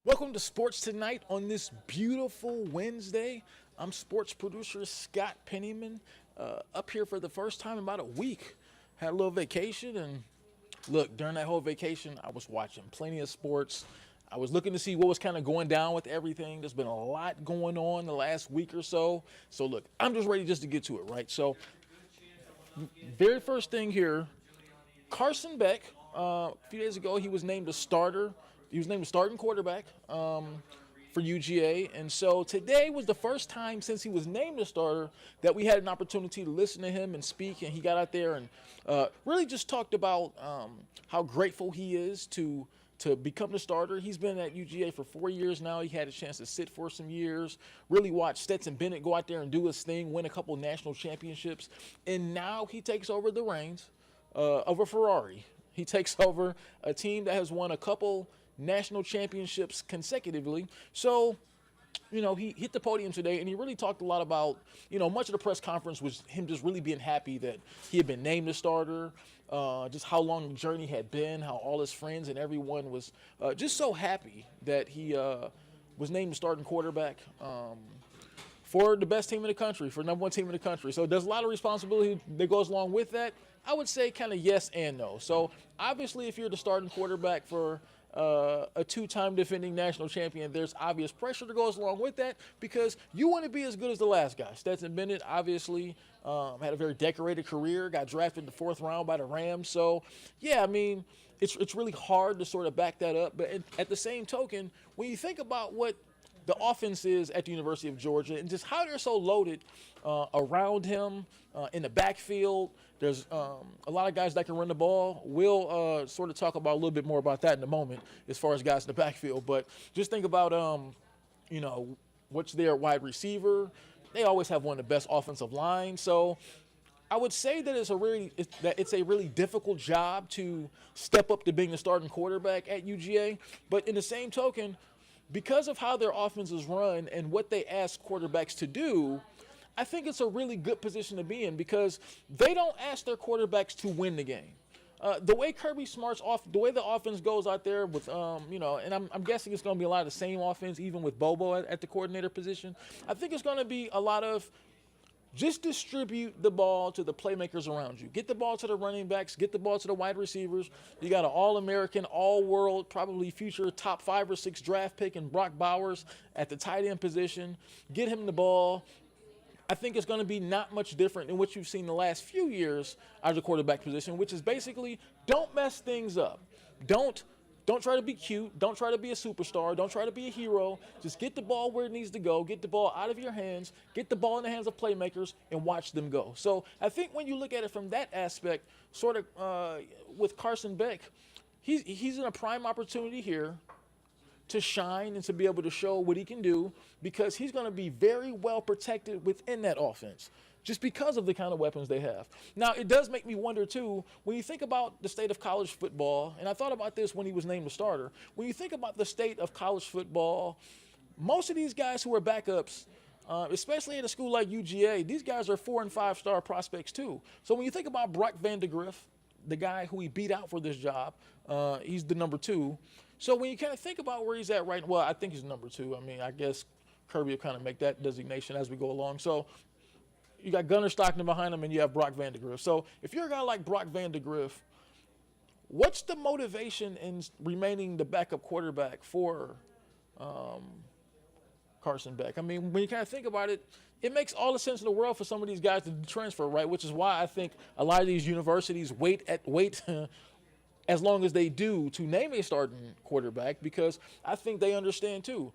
Welcome to Sports Tonight on this beautiful Wednesday. I'm sports producer Scott Pennyman, up here for the first time in about a week. Had a little vacation, and look, during that whole vacation, I was watching plenty of sports. I was looking to see what was kind of going down with everything. There's been a lot going on the last week or so. So look, I'm just ready just to get to it, right? So, very first thing here, Carson Beck, a few days ago, he was named a starter. He was named a starting quarterback for UGA. And so today was the first time since he was named a starter that we had an opportunity to listen to him and speak. And he got out there and really just talked about how grateful he is to become the starter. He's been at UGA for 4 years now. He had a chance to sit for some years, really watch Stetson Bennett go out there and do his thing, win a couple national championships. And now he takes over the reins of a Ferrari. He takes over a team that has won a couple national championships consecutively. So, he hit the podium today and he really talked a lot about, much of the press conference was him just really being happy that he had been named a starter, just how long the journey had been, how all his friends and everyone was just so happy that he was named the starting quarterback for the best team in the country, for number one team in the country. So there's a lot of responsibility that goes along with that. I would say kind of yes and no. So obviously if you're the starting quarterback for a two-time defending national champion, there's obvious pressure that goes along with that because you want to be as good as the last guy. Stetson Bennett obviously had a very decorated career, got drafted in the 4th round by the Rams. So, yeah, it's really hard to sort of back that up. But at the same token, when you think about what the offense is at the University of Georgia and just how they're so loaded around him in the backfield. There's a lot of guys that can run the ball. We'll sort of talk about a little bit more about that in a moment as far as guys in the backfield. But just think about, what's their wide receiver. They always have one of the best offensive lines. So I would say that it's a really difficult job to step up to being the starting quarterback at UGA. But in the same token, because of how their offense is run and what they ask quarterbacks to do, I think it's a really good position to be in because they don't ask their quarterbacks to win the game. The way Kirby Smart's the way the offense goes out there with, and I'm guessing it's going to be a lot of the same offense, even with Bobo at the coordinator position. I think it's going to be a lot of just distribute the ball to the playmakers around you. Get the ball to the running backs. Get the ball to the wide receivers. You got an All-American, All-World, probably future top 5 or 6 draft pick in Brock Bowers at the tight end position. Get him the ball. I think it's going to be not much different than what you've seen the last few years out of the quarterback position, which is basically don't mess things up. Don't try to be cute. Don't try to be a superstar. Don't try to be a hero. Just get the ball where it needs to go. Get the ball out of your hands. Get the ball in the hands of playmakers and watch them go. So I think when you look at it from that aspect, sort of with Carson Beck, he's in a prime opportunity here to shine and to be able to show what he can do because he's going to be very well protected within that offense just because of the kind of weapons they have. Now, it does make me wonder, too, when you think about the state of college football, and I thought about this when he was named a starter, when you think about the state of college football, most of these guys who are backups, especially at a school like UGA, these guys are 4- and 5-star prospects, too. So when you think about Brock Vandegrift, the guy who he beat out for this job, he's the number 2. So when you kind of think about where he's at right now, well, I think he's number 2. I guess Kirby will kind of make that designation as we go along. So you got Gunnar Stockton behind him, and you have Brock Vandegrift. So if you're a guy like Brock Vandegrift, what's the motivation in remaining the backup quarterback for Carson Beck? When you kind of think about it, it makes all the sense in the world for some of these guys to transfer, right? Which is why I think a lot of these universities wait as long as they do to name a starting quarterback because I think they understand too.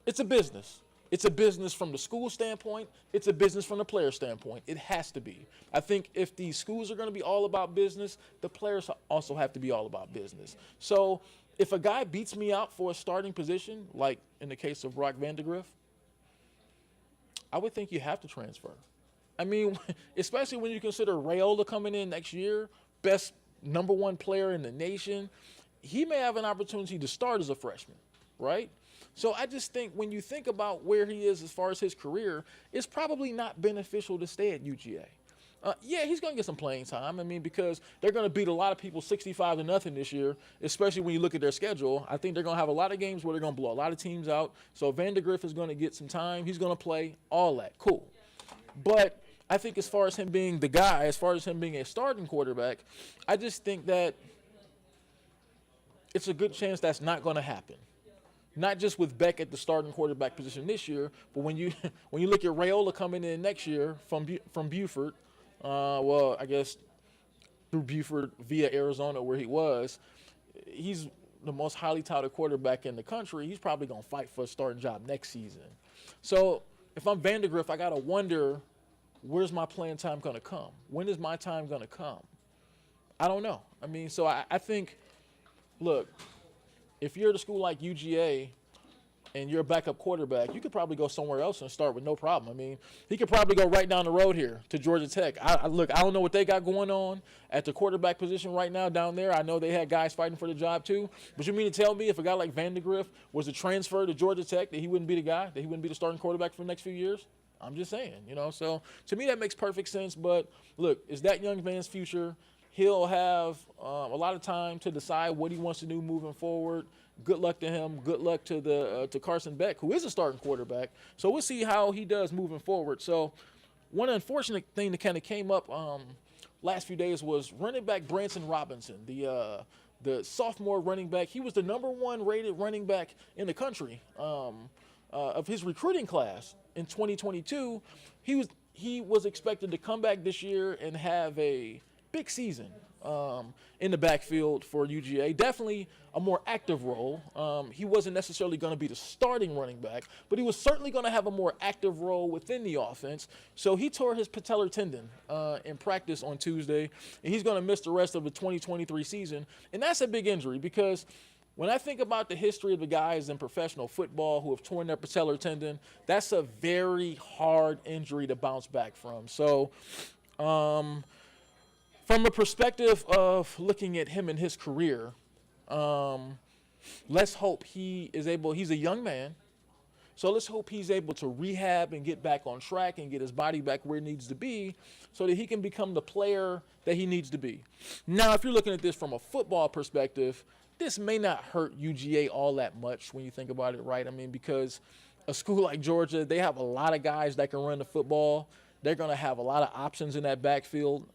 It's a business. It's a business from the school standpoint. It's a business from the player standpoint. It has to be. I think if the schools are going to be all about business, the players also have to be all about business. So if a guy beats me out for a starting position, like in the case of Brock Vandegrift, I would think you have to transfer. Especially when you consider Raiola coming in next year, best number 1 player in the nation, he may have an opportunity to start as a freshman, right? So I just think when you think about where he is as far as his career, it's probably not beneficial to stay at UGA. Yeah, he's going to get some playing time. I mean, because they're going to beat a lot of people 65-0 this year, especially when you look at their schedule. I think they're going to have a lot of games where they're going to blow a lot of teams out. So Vandegrift is going to get some time. He's going to play all that. Cool. But I think as far as him being the guy, as far as him being a starting quarterback, I just think that it's a good chance that's not going to happen. Not just with Beck at the starting quarterback position this year, but when you look at Raiola coming in next year from Buford, well, I guess through Buford via Arizona where he was, he's the most highly touted quarterback in the country. He's probably going to fight for a starting job next season. So if I'm Vandegrift, I got to wonder, where's my playing time going to come? When is my time going to come? I don't know. I mean, so I think, look, if you're at a school like UGA and you're a backup quarterback, you could probably go somewhere else and start with no problem. I mean, he could probably go right down the road here to Georgia Tech. Look, I don't know what they got going on at the quarterback position right now down there. I know they had guys fighting for the job too. But you mean to tell me if a guy like Vandegrift was to transfer to Georgia Tech that he wouldn't be the guy, that he wouldn't be the starting quarterback for the next few years? I'm just saying, So to me that makes perfect sense. But look, it's that young man's future. He'll have a lot of time to decide what he wants to do moving forward. Good luck to him. Good luck to Carson Beck, who is a starting quarterback. So we'll see how he does moving forward. So one unfortunate thing that kind of came up last few days was running back Branson Robinson, the sophomore running back. He was the #1 rated running back in the country of his recruiting class in 2022. He was expected to come back this year and have a big season in the backfield for UGA. Definitely a more active role. He wasn't necessarily going to be the starting running back, but he was certainly going to have a more active role within the offense. So he tore his patellar tendon in practice on Tuesday, and he's going to miss the rest of the 2023 season. And that's a big injury because when I think about the history of the guys in professional football who have torn their patellar tendon, that's a very hard injury to bounce back from. So, from a perspective of looking at him and his career, let's hope he's a young man, so let's hope he's able to rehab and get back on track and get his body back where it needs to be so that he can become the player that he needs to be. Now, if you're looking at this from a football perspective, this may not hurt UGA all that much when you think about it, right? I mean, because a school like Georgia, they have a lot of guys that can run the football. They're going to have a lot of options in that backfield.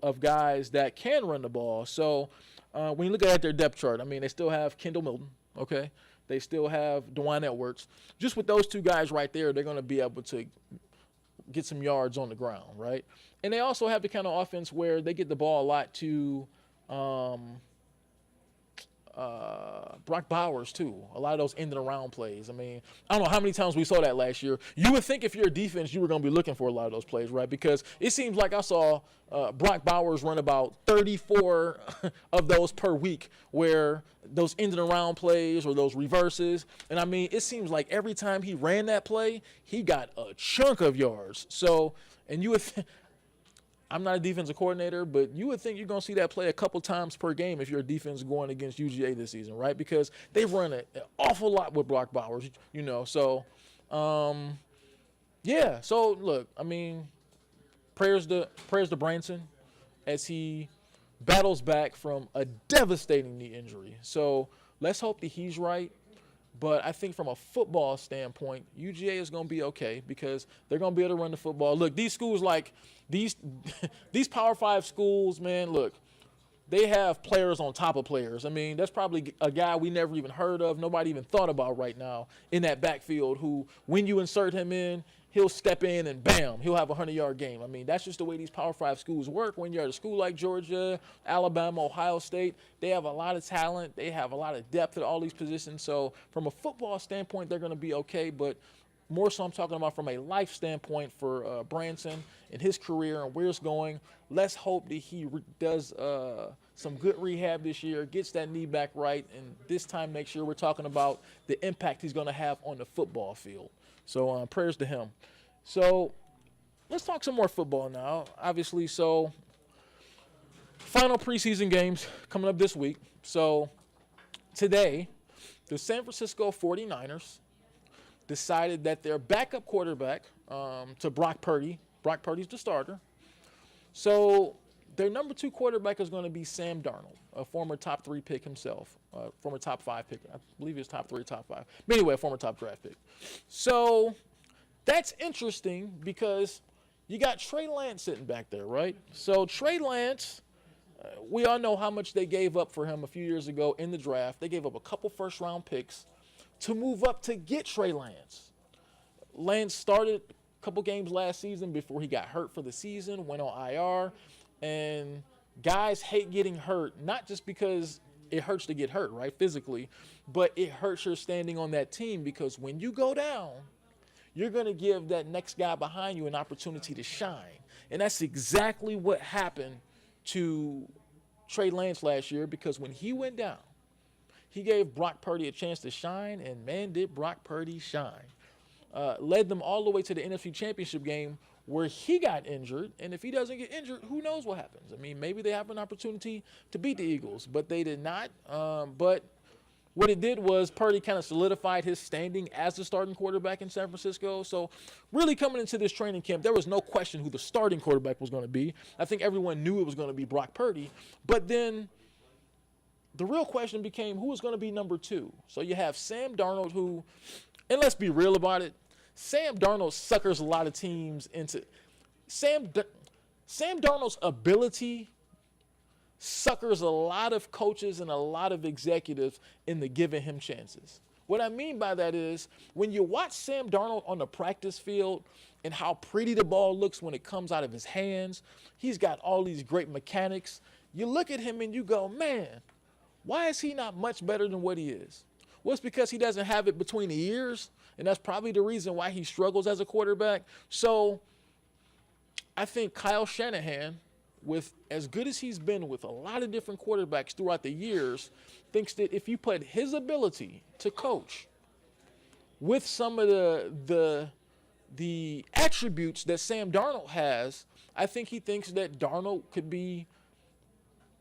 Of guys that can run the ball. So when you look at their depth chart, I mean, they still have Kendall Milton, okay? They still have DeJuan Edwards. Just with those two guys right there, they're going to be able to get some yards on the ground, right? And they also have the kind of offense where they get the ball a lot to Brock Bowers, too. A lot of those end and around plays. I mean, I don't know how many times we saw that last year. You would think if you're a defense, you were going to be looking for a lot of those plays, right? Because it seems like I saw Brock Bowers run about 34 of those per week, where those end and around plays or those reverses. And, I mean, it seems like every time he ran that play, he got a chunk of yards. So, and you would I'm not a defensive coordinator, but you would think you're going to see that play a couple times per game if your defense is going against UGA this season, right? Because they've run an awful lot with Brock Bowers, So, yeah. So, look, I mean, prayers to Branson as he battles back from a devastating knee injury. So, let's hope that he's right. But I think from a football standpoint, UGA is going to be okay because they're going to be able to run the football. Look, these schools like these Power 5 schools, man, look, they have players on top of players. I mean, that's probably a guy we never even heard of, nobody even thought about right now in that backfield who, when you insert him in, he'll step in and bam, he'll have a 100-yard game. I mean, that's just the way these Power 5 schools work. When you're at a school like Georgia, Alabama, Ohio State, they have a lot of talent. They have a lot of depth at all these positions. So from a football standpoint, they're going to be okay. But more so I'm talking about from a life standpoint for Branson and his career and where it's going. Let's hope that he does some good rehab this year, gets that knee back right, and this time next year we're talking about the impact he's going to have on the football field. So prayers to him. So let's talk some more football now. Obviously, so final preseason games coming up this week. So today, the San Francisco 49ers decided that their backup quarterback to Brock Purdy, Brock Purdy's the starter. So their number 2 quarterback is going to be Sam Darnold, a former top 3 pick himself, former top 5 pick. I believe he was top 3, top 5. But anyway, a former top draft pick. So that's interesting because you got Trey Lance sitting back there, right? So Trey Lance, we all know how much they gave up for him a few years ago in the draft. They gave up a couple first-round picks to move up to get Trey Lance. Lance started a couple games last season before he got hurt for the season, went on IR, and guys hate getting hurt, not just because it hurts to get hurt, right, physically, but it hurts your standing on that team because when you go down, you're going to give that next guy behind you an opportunity to shine. And that's exactly what happened to Trey Lance last year because when he went down, he gave Brock Purdy a chance to shine, and man, did Brock Purdy shine. Led them all the way to the NFC Championship game where he got injured, and if he doesn't get injured, who knows what happens. I mean, maybe they have an opportunity to beat the Eagles, but they did not. But what it did was Purdy kind of solidified his standing as the starting quarterback in San Francisco. So really coming into this training camp, there was no question who the starting quarterback was going to be. I think everyone knew it was going to be Brock Purdy. But then the real question became who was going to be number 2. So you have Sam Darnold who, and let's be real about it, Sam Darnold suckers a lot of teams into Sam Darnold's ability suckers a lot of coaches and a lot of executives into giving him chances. What I mean by that is when you watch Sam Darnold on the practice field and how pretty the ball looks when it comes out of his hands, he's got all these great mechanics. You look at him and you go, man, why is he not much better than what he is? Well, it's because he doesn't have it between the ears, and that's probably the reason why he struggles as a quarterback. So I think Kyle Shanahan, with as good as he's been with a lot of different quarterbacks throughout the years, thinks that if you put his ability to coach with some of the attributes that Sam Darnold has, I think he thinks that Darnold could be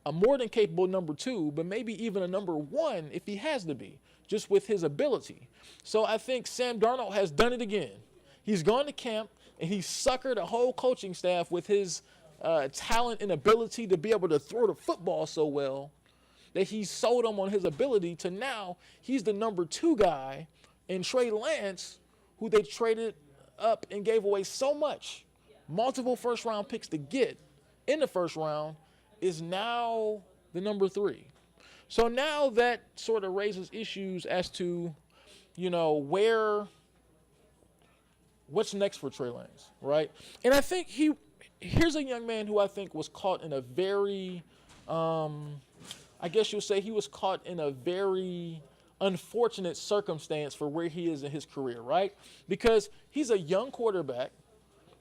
a more than capable number 2, but maybe even a number 1 if he has to be, just with his ability. So I think Sam Darnold has done it again. He's gone to camp, and he suckered a whole coaching staff with his talent and ability to be able to throw the football so well that he sold them on his ability to now he's the number 2 guy, and Trey Lance, who they traded up and gave away so much, multiple first-round picks to get in the first round, is now the number 3. So now that sort of raises issues as to, what's next for Trey Lance, right? And I think here's a young man who I think was caught in a very, I guess you'll say he was caught in a very unfortunate circumstance for where he is in his career, right? Because he's a young quarterback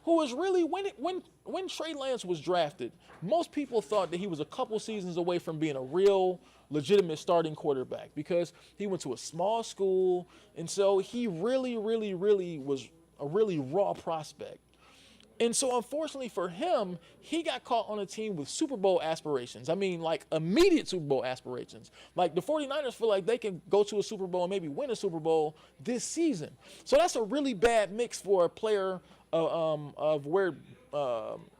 who was really, when Trey Lance was drafted, most people thought that he was a couple seasons away from being a real legitimate starting quarterback because he went to a small school, and so he really was a really raw prospect. And so unfortunately for him, he got caught on a team with Super Bowl aspirations. I mean, like immediate Super Bowl aspirations. Like the 49ers feel like they can go to a Super Bowl and maybe win a Super Bowl this season. So that's a really bad mix for a player of where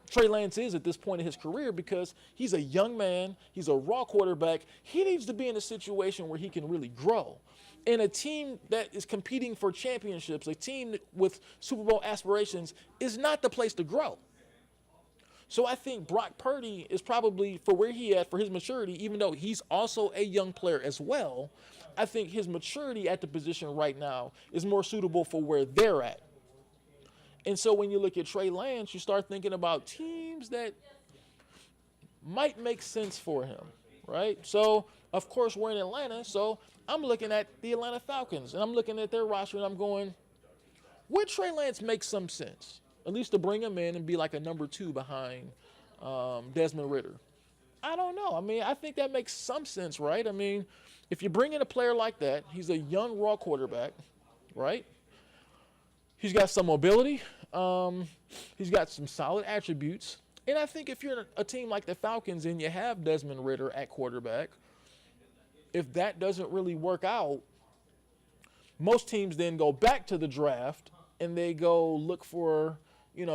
Trey Lance is at this point in his career because he's a young man. He's a raw quarterback. He needs to be in a situation where he can really grow. And a team that is competing for championships, a team with Super Bowl aspirations, is not the place to grow. So I think Brock Purdy is probably, for where he at, for his maturity, even though he's also a young player as well, I think his maturity at the position right now is more suitable for where they're at. And so when you look at Trey Lance, you start thinking about teams that might make sense for him, right? So, of course, we're in Atlanta, so I'm looking at the Atlanta Falcons, and I'm looking at their roster, and I'm going, would Trey Lance make some sense, at least to bring him in and be like a number 2 behind Desmond Ridder? I don't know. I mean, I think that makes some sense, right? I mean, if you bring in a player like that, he's a young, raw quarterback, right? He's got some mobility. He's got some solid attributes. And I think if you're a team like the Falcons and you have Desmond Ridder at quarterback, if that doesn't really work out, most teams then go back to the draft and they go look for,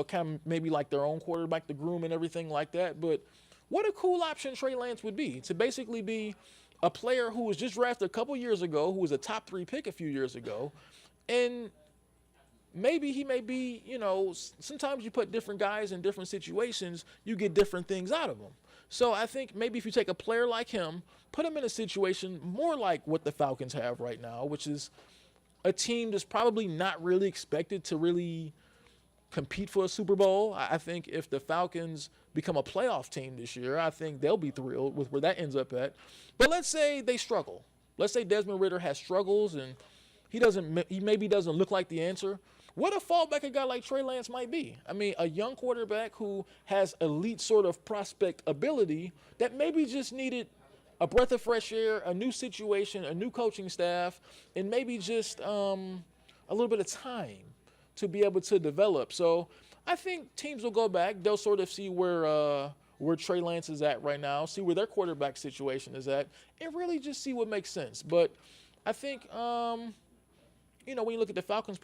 kind of maybe like their own quarterback, the groom and everything like that. But what a cool option Trey Lance would be, to basically be a player who was just drafted a couple years ago, who was a top 3 pick a few years ago. And maybe he may be, sometimes you put different guys in different situations, you get different things out of them. So I think maybe if you take a player like him, put him in a situation more like what the Falcons have right now, which is a team that's probably not really expected to really compete for a Super Bowl. I think if the Falcons become a playoff team this year, I think they'll be thrilled with where that ends up at. But let's say they struggle. Let's say Desmond Ridder has struggles and he maybe doesn't look like the answer. What a fallback a guy like Trey Lance might be. I mean, a young quarterback who has elite sort of prospect ability that maybe just needed a breath of fresh air, a new situation, a new coaching staff, and maybe just a little bit of time to be able to develop. So I think teams will go back. They'll sort of see where Trey Lance is at right now, see where their quarterback situation is at, and really just see what makes sense. But I think, when you look at the Falcons'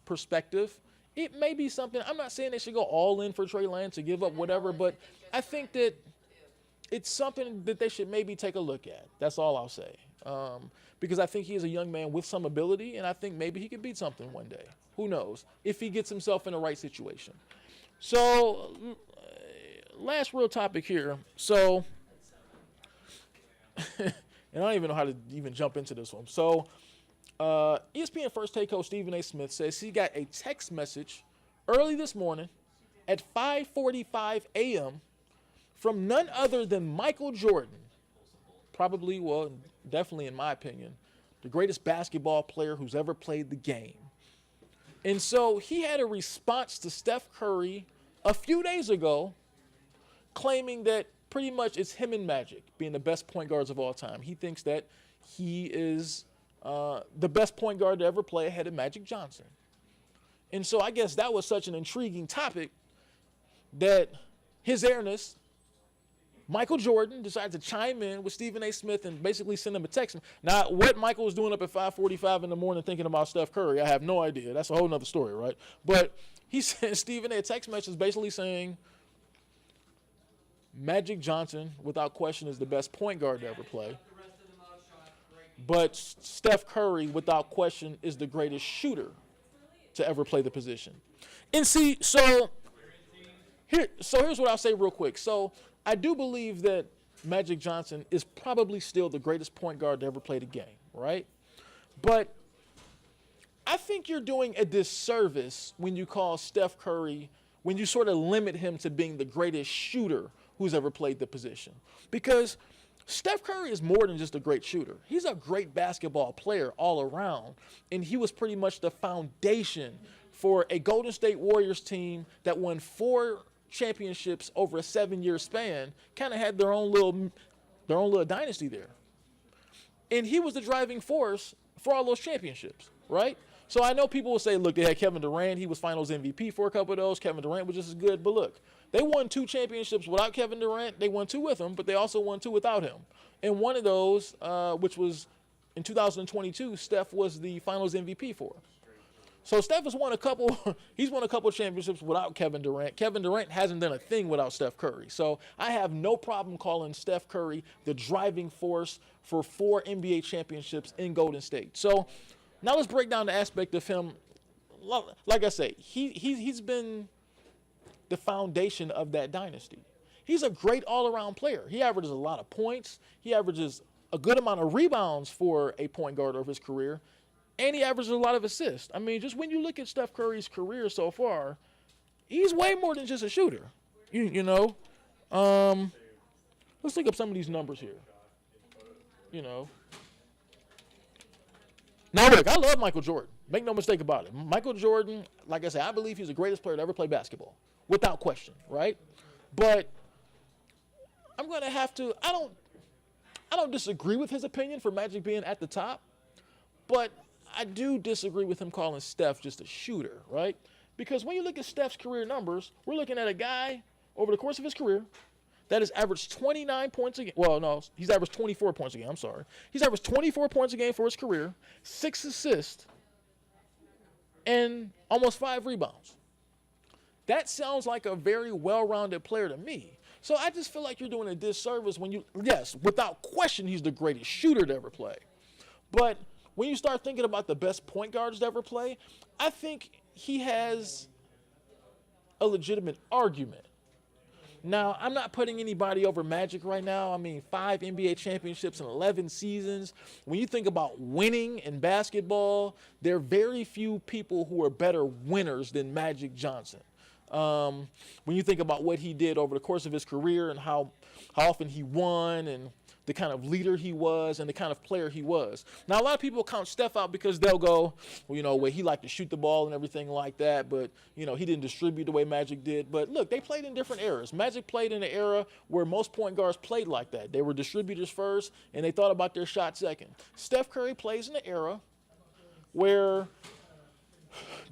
perspective, it may be something. I'm not saying they should go all in for Trey Lance or give up whatever, but I think that it's something that they should maybe take a look at. That's all I'll say. Because I think he is a young man with some ability, and I think maybe he could beat something one day. Who knows? If he gets himself in the right situation. So, last real topic here. So, and I don't even know how to even jump into this one. So, ESPN First Take coach Stephen A. Smith says he got a text message early this morning at 5:45 a.m. from none other than Michael Jordan. Probably, definitely in my opinion, the greatest basketball player who's ever played the game. And so he had a response to Steph Curry a few days ago claiming that pretty much it's him and Magic being the best point guards of all time. He thinks that he is the best point guard to ever play ahead of Magic Johnson. And so I guess that was such an intriguing topic that His Airness, Michael Jordan, decided to chime in with Stephen A. Smith and basically send him a text. Now, what Michael was doing up at 5:45 in the morning thinking about Steph Curry, I have no idea. That's a whole nother story, right? But he sent Stephen A. text message basically saying Magic Johnson, without question, is the best point guard to ever play. But Steph Curry, without question, is the greatest shooter to ever play the position. And see, so here's what I'll say real quick. So I do believe that Magic Johnson is probably still the greatest point guard to ever play the game, right? But I think you're doing a disservice when you call Steph Curry, when you sort of limit him to being the greatest shooter who's ever played the position. Because Steph Curry is more than just a great shooter. He's a great basketball player all around, and he was pretty much the foundation for a Golden State Warriors team that won 4 championships over a 7-year span, kind of had their own little dynasty there. And he was the driving force for all those championships, right? So I know people will say, look, they had Kevin Durant. He was finals MVP for a couple of those. Kevin Durant was just as good. But look, they won 2 championships without Kevin Durant. They won 2 with him, but they also won 2 without him. And one of those, which was in 2022, Steph was the finals MVP for. So Steph has won a couple championships without Kevin Durant. Kevin Durant hasn't done a thing without Steph Curry. So I have no problem calling Steph Curry the driving force for 4 NBA championships in Golden State. So now let's break down the aspect of him. Like I say, he's been the foundation of that dynasty. He's a great all-around player. He averages a lot of points. He averages a good amount of rebounds for a point guard of his career. And he averages a lot of assists. I mean, just when you look at Steph Curry's career so far, he's way more than just a shooter. You know, let's look up some of these numbers here. Now, look, I love Michael Jordan. Make no mistake about it. Michael Jordan, like I said, I believe he's the greatest player to ever play basketball, without question, right? But I'm going to have to, I don't disagree with his opinion for Magic being at the top, but I do disagree with him calling Steph just a shooter, right? Because when you look at Steph's career numbers, we're looking at a guy over the course of his career that has averaged 29 points a game. Well, no, he's averaged 24 points a game. I'm sorry. He's averaged 24 points a game for his career, 6 assists, and almost 5 rebounds. That sounds like a very well-rounded player to me. So I just feel like you're doing a disservice when yes, without question, he's the greatest shooter to ever play. But when you start thinking about the best point guards to ever play, I think he has a legitimate argument. Now, I'm not putting anybody over Magic right now. I mean, 5 NBA championships in 11 seasons. When you think about winning in basketball, there are very few people who are better winners than Magic Johnson. When you think about what he did over the course of his career and how often he won and the kind of leader he was and the kind of player he was. Now, a lot of people count Steph out because they'll go, well, where he liked to shoot the ball and everything like that, but, he didn't distribute the way Magic did. But, look, they played in different eras. Magic played in an era where most point guards played like that. They were distributors first, and they thought about their shot second. Steph Curry plays in an era where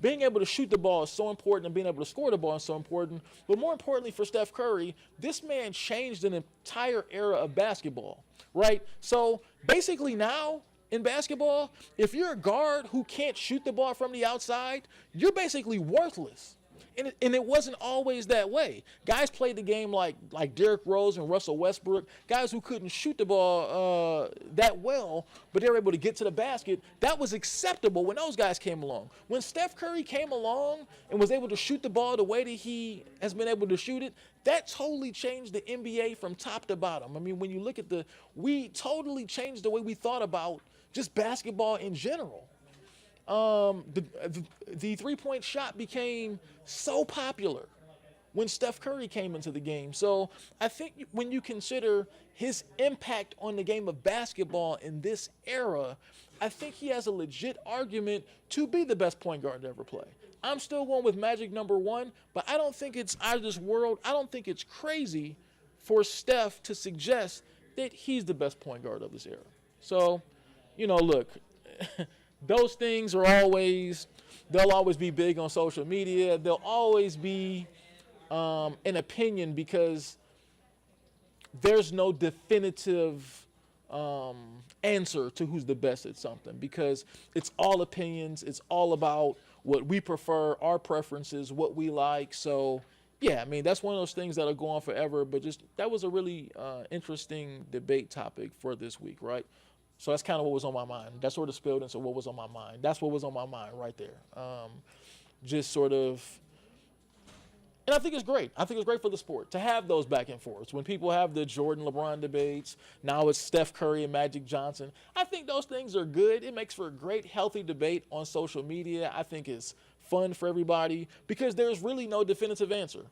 being able to shoot the ball is so important and being able to score the ball is so important. But more importantly for Steph Curry, this man changed an entire era of basketball, right? So basically now in basketball, if you're a guard who can't shoot the ball from the outside, you're basically worthless. And it wasn't always that way. Guys played the game like Derrick Rose and Russell Westbrook, guys who couldn't shoot the ball that well, but they were able to get to the basket. That was acceptable when those guys came along. When Steph Curry came along and was able to shoot the ball the way that he has been able to shoot it, that totally changed the NBA from top to bottom. I mean, when you look at we totally changed the way we thought about just basketball in general. The three-point shot became so popular when Steph Curry came into the game. So I think when you consider his impact on the game of basketball in this era, I think he has a legit argument to be the best point guard to ever play. I'm still going with Magic number 1, but I don't think it's out of this world. I don't think it's crazy for Steph to suggest that he's the best point guard of this era. So, look, those things they'll always be big on social media. They'll always be an opinion because there's no definitive answer to who's the best at something because it's all opinions. It's all about what we prefer, our preferences, what we like. So, yeah, I mean, that's one of those things that'll go on forever. But that was a really interesting debate topic for this week, right? So that's kind of what was on my mind. That sort of spilled into what was on my mind. That's what was on my mind right there. Just sort of, and I think it's great. I think it's great for the sport to have those back and forths. When people have the Jordan-LeBron debates, now it's Steph Curry and Magic Johnson. I think those things are good. It makes for a great, healthy debate on social media. I think it's fun for everybody because there's really no definitive answer.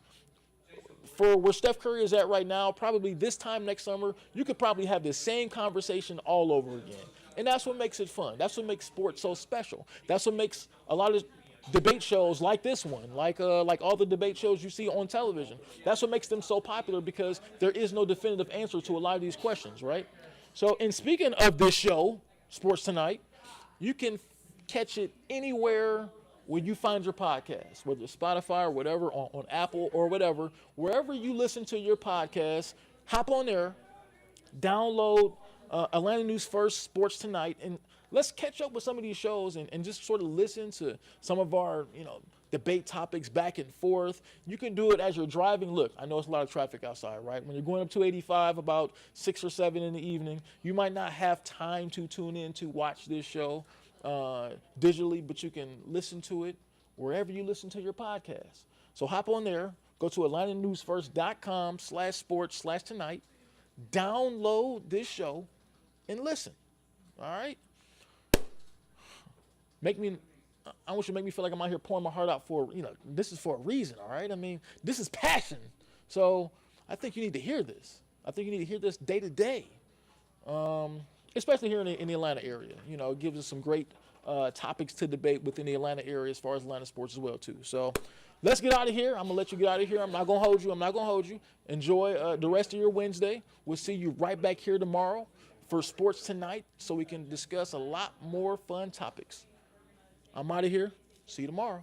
For where Steph Curry is at right now, probably this time next summer, you could probably have the same conversation all over again. And that's what makes it fun. That's what makes sports so special. That's what makes a lot of debate shows like this one, like all the debate shows you see on television. That's what makes them so popular because there is no definitive answer to a lot of these questions, right? So, and speaking of this show, Sports Tonight, you can catch it anywhere where you find your podcast, whether it's Spotify or whatever, on Apple or whatever, wherever you listen to your podcast, hop on there, download Atlanta News First Sports Tonight, and let's catch up with some of these shows and just sort of listen to some of our, debate topics back and forth. You can do it as you're driving. Look, I know it's a lot of traffic outside, right? When you're going up 285 about 6 or 7 in the evening, you might not have time to tune in to watch this show digitally, but you can listen to it wherever you listen to your podcast. So hop on there, go to atlantanewsfirst.com/sports/tonight, download this show, and listen. All right? I want you to make me feel like I'm out here pouring my heart out for, this is for a reason, all right? I mean, this is passion. So I think you need to hear this. I think you need to hear this day to day, especially here in the Atlanta area. It gives us some great topics to debate within the Atlanta area as far as Atlanta sports as well, too. So let's get out of here. I'm going to let you get out of here. I'm not going to hold you. Enjoy the rest of your Wednesday. We'll see you right back here tomorrow for Sports Tonight so we can discuss a lot more fun topics. I'm out of here. See you tomorrow.